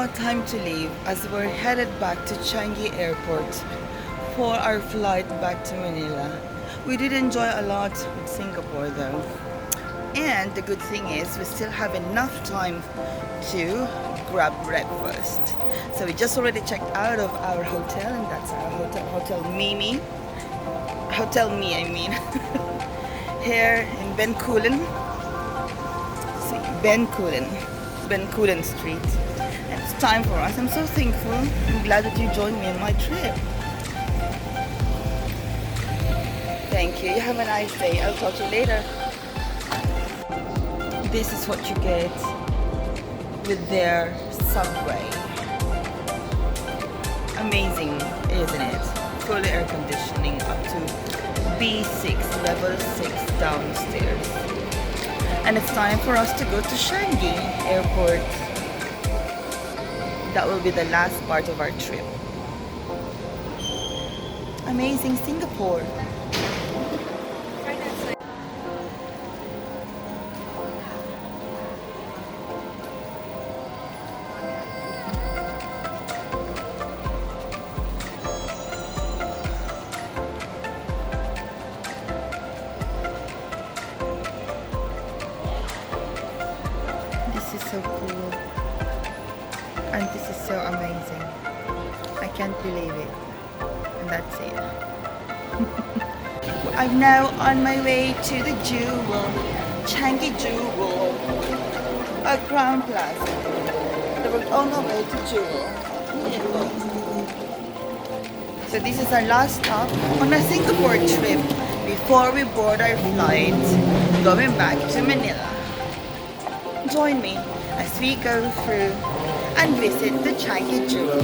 now time to leave as we're headed back to Changi Airport for our flight back to Manila. We did enjoy a lot with Singapore though. And the good thing is we still have enough time to grab breakfast. So we just already checked out of our hotel, and that's our hotel, Hotel Mimi. Hotel Me, I mean. Here in Bencoolen. See, Bencoolen Street. And it's time for us. I'm so thankful. I'm glad that you joined me on my trip. Thank you. You have a nice day. I'll talk to you later. This is what you get with their subway. Amazing, isn't it? Fully air conditioning up to B6, level 6 downstairs. And it's time for us to go to Changi Airport. That will be the last part of our trip. Amazing Singapore. So cool, and this is so amazing. I can't believe it, and that's it. I'm now on my way to the Jewel, Changi Jewel, a Crown Plaza. We're on our way to Jewel. So this is our last stop on our Singapore trip before we board our flight going back to Manila. Join me as we go through and visit the Changi Jewel.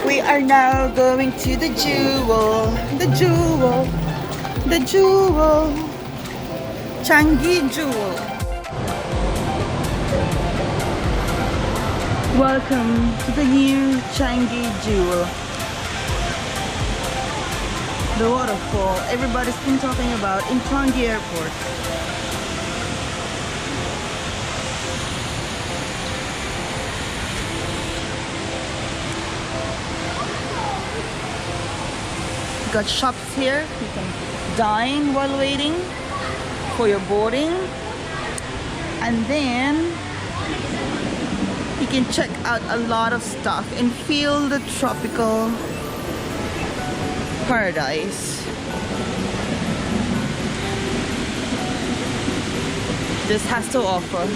We are now going to the Jewel, Changi Jewel. Welcome to the new Changi Jewel. The waterfall everybody's been talking about in Changi Airport. Got shops here. You can dine while waiting for your boarding. And then you can check out a lot of stuff and feel the tropical paradise. This has to offer.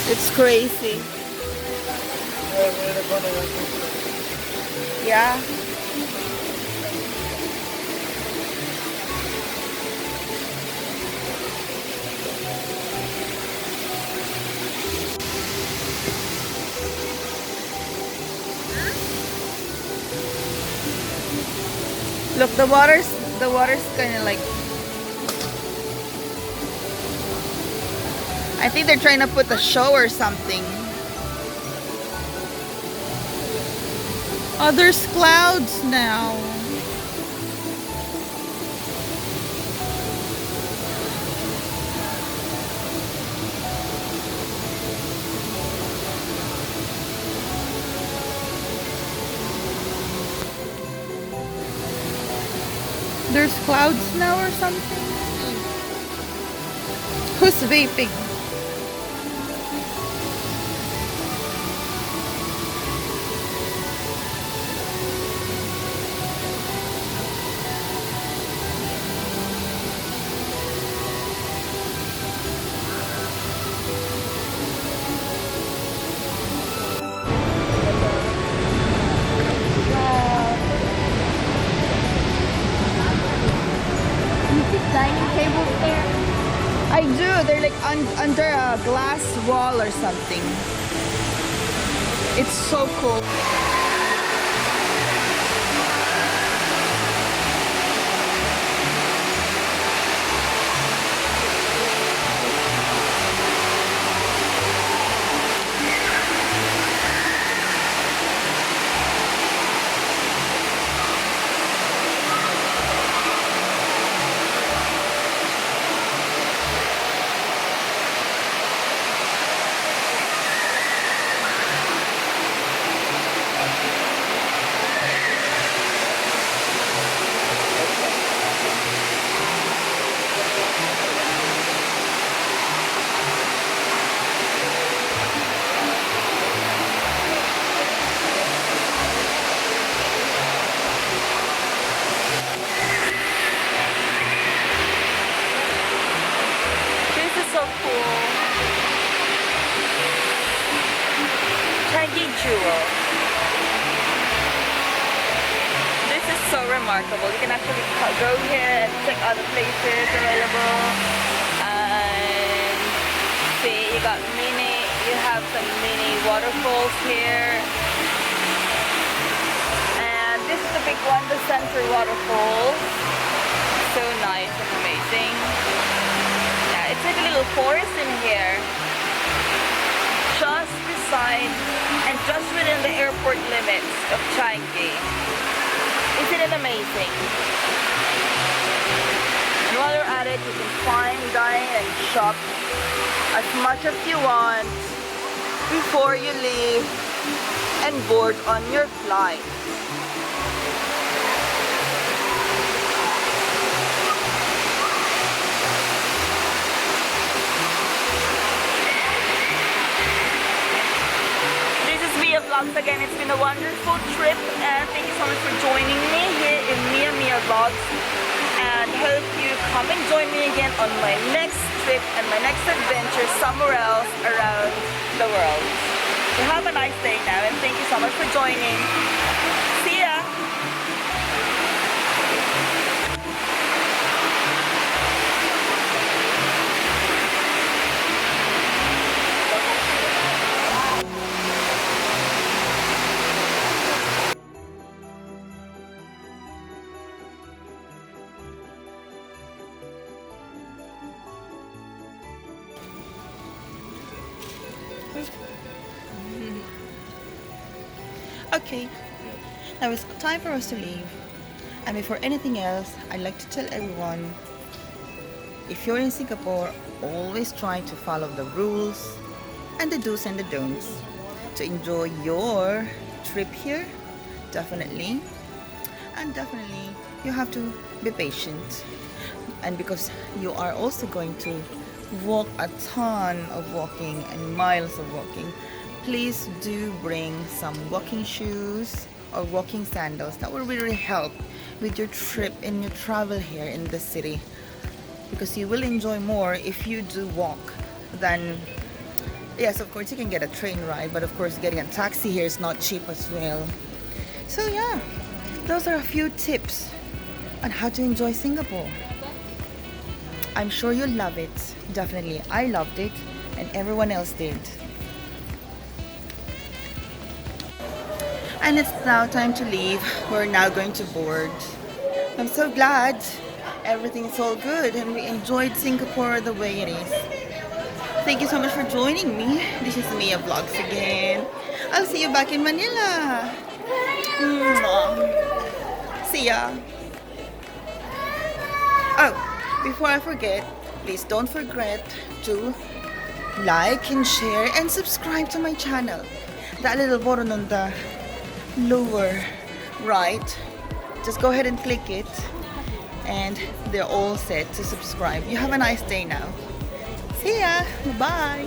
It's crazy. Yeah. Look, the water's kind of like, I think they're trying to put a show or something. Oh, there's clouds now. There's clouds now or something. Who's vaping? Dining tables there. I do. They're like under a glass wall or something. It's so cool. This is so cool. Changi Jewel. This is so remarkable. You can actually go here and check other places available. And see, you have some mini waterfalls here. And this is the big one, the center waterfall. So nice and amazing. Yeah, it's like a little forest in here. Just beside and just within the airport limits of Changi. Isn't it amazing? And while you're at it, you can fine dine and shop as much as you want before you leave and board on your flight. Vlogs again. It's been a wonderful trip and thank you so much for joining me here in MIAMIA Vlogs, and hope you come and join me again on my next trip and my next adventure somewhere else around the world. So have a nice day now and thank you so much for joining. See ya! Okay, now it's time for us to leave. And before anything else, I'd like to tell everyone, if you're in Singapore, always try to follow the rules and the do's and the don'ts to enjoy your trip here. Definitely. And definitely, you have to be patient. And because you are also going to walk a ton of walking and miles of walking, please do bring some walking shoes or walking sandals. That will really help with your trip and your travel here in the city, because you will enjoy more if you do walk than, yes, of course you can get a train ride, but of course getting a taxi here is not cheap as well. So yeah, those are a few tips on how to enjoy Singapore. I'm sure you'll love it. Definitely, I loved it and everyone else did. And it's now time to leave. We're now going to board. I'm so glad everything's all good and we enjoyed Singapore the way it is. Thank you so much for joining me. This is Mia Vlogs again. I'll see you back in Manila. See ya. Oh, before I forget, please don't forget to like and share and subscribe to my channel. That little button on the lower right, just go ahead and click it and they're all set to subscribe. You have a nice day now. See ya! Bye!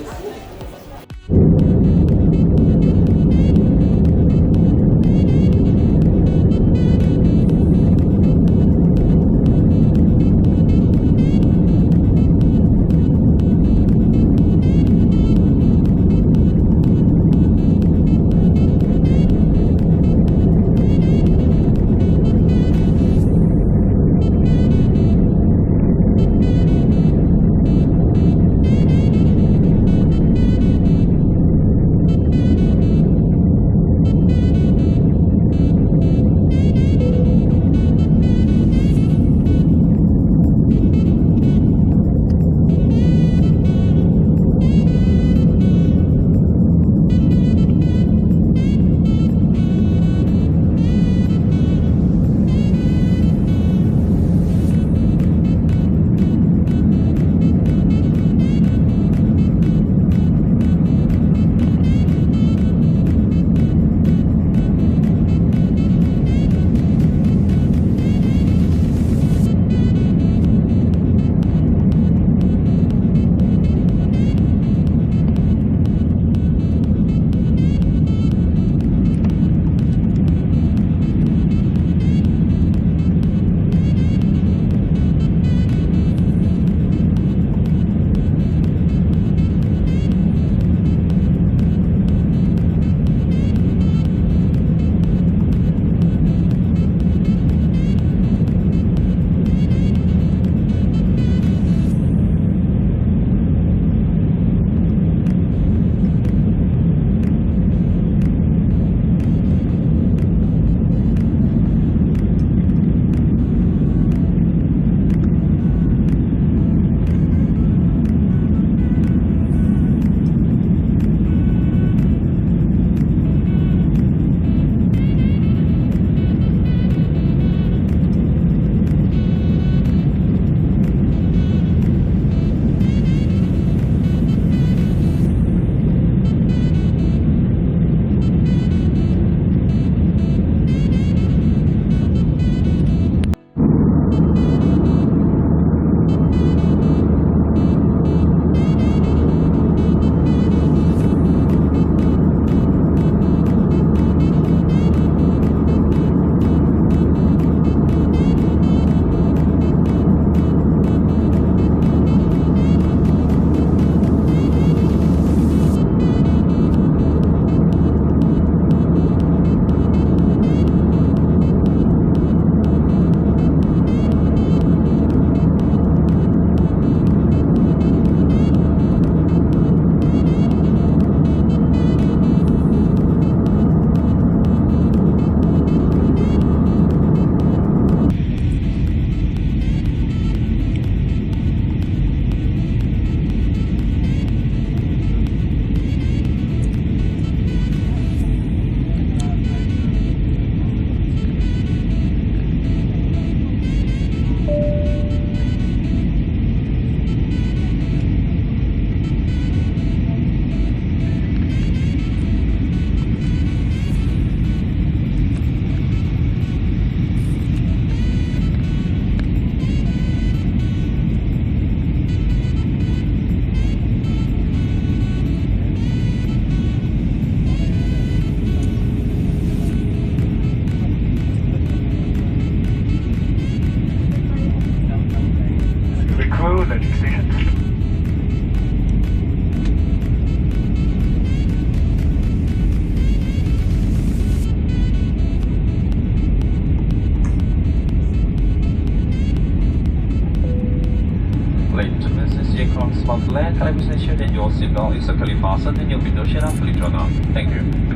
Kalian bisa ensure that your seatbelt is securely fastened and your window shade are fully drawn up. Thank you.